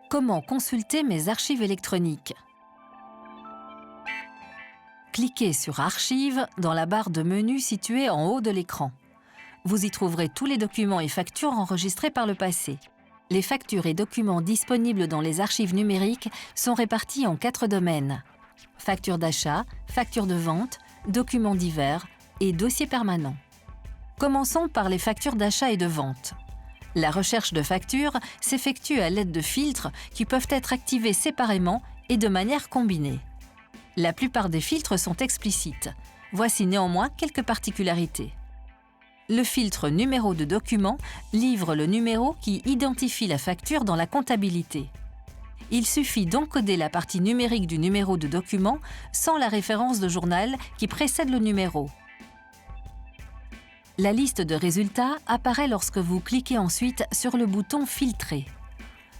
Comment consulter mes archives électroniques? Cliquez sur Archives dans la barre de menu située en haut de l'écran. Vous y trouverez tous les documents et factures enregistrés par le passé. Les factures et documents disponibles dans les archives numériques sont répartis en 4 domaines. Factures d'achat, factures de vente, documents divers et dossiers permanents. Commençons par les factures d'achat et de vente. La recherche de factures s'effectue à l'aide de filtres qui peuvent être activés séparément et de manière combinée. La plupart des filtres sont explicites. Voici néanmoins quelques particularités. Le filtre numéro de document livre le numéro qui identifie la facture dans la comptabilité. Il suffit d'encoder la partie numérique du numéro de document sans la référence de journal qui précède le numéro. La liste de résultats apparaît lorsque vous cliquez ensuite sur le bouton « Filtrer ».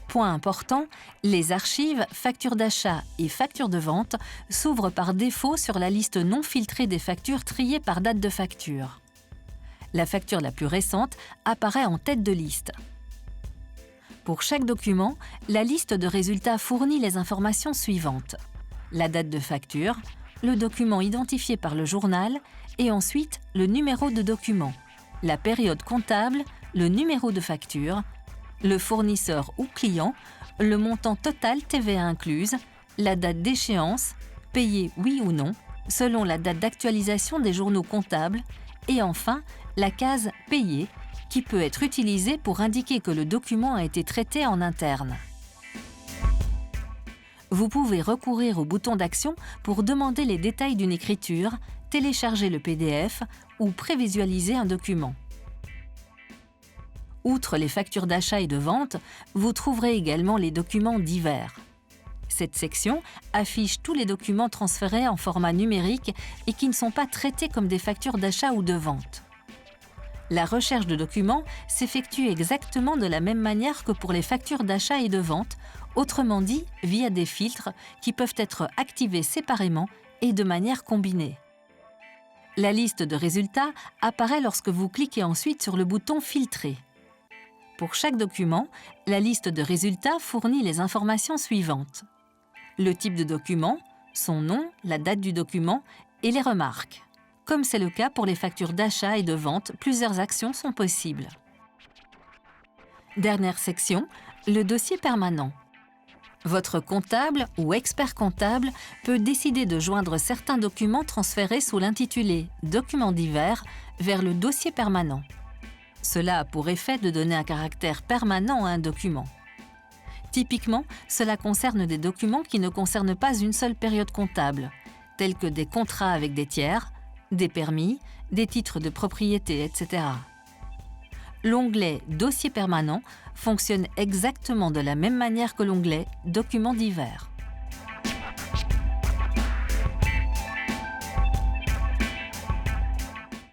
Point important, les archives, factures d'achat et factures de vente s'ouvrent par défaut sur la liste non filtrée des factures triées par date de facture. La facture la plus récente apparaît en tête de liste. Pour chaque document, la liste de résultats fournit les informations suivantes: la date de facture, le document identifié par le journal et ensuite le numéro de document, la période comptable, le numéro de facture, le fournisseur ou client, le montant total TVA incluse, la date d'échéance, payé oui ou non, selon la date d'actualisation des journaux comptables, et enfin la case « Payer » qui peut être utilisée pour indiquer que le document a été traité en interne. Vous pouvez recourir au bouton d'action pour demander les détails d'une écriture, télécharger le PDF ou prévisualiser un document. Outre les factures d'achat et de vente, vous trouverez également les documents divers. Cette section affiche tous les documents transférés en format numérique et qui ne sont pas traités comme des factures d'achat ou de vente. La recherche de documents s'effectue exactement de la même manière que pour les factures d'achat et de vente, autrement dit via des filtres qui peuvent être activés séparément et de manière combinée. La liste de résultats apparaît lorsque vous cliquez ensuite sur le bouton « Filtrer ». Pour chaque document, la liste de résultats fournit les informations suivantes: le type de document, son nom, la date du document et les remarques. Comme c'est le cas pour les factures d'achat et de vente, plusieurs actions sont possibles. Dernière section, le dossier permanent. Votre comptable ou expert comptable peut décider de joindre certains documents transférés sous l'intitulé « Documents divers » vers le dossier permanent. Cela a pour effet de donner un caractère permanent à un document. Typiquement, cela concerne des documents qui ne concernent pas une seule période comptable, tels que des contrats avec des tiers, des permis, des titres de propriété, etc. L'onglet « Dossier permanent » fonctionne exactement de la même manière que l'onglet « Documents divers ».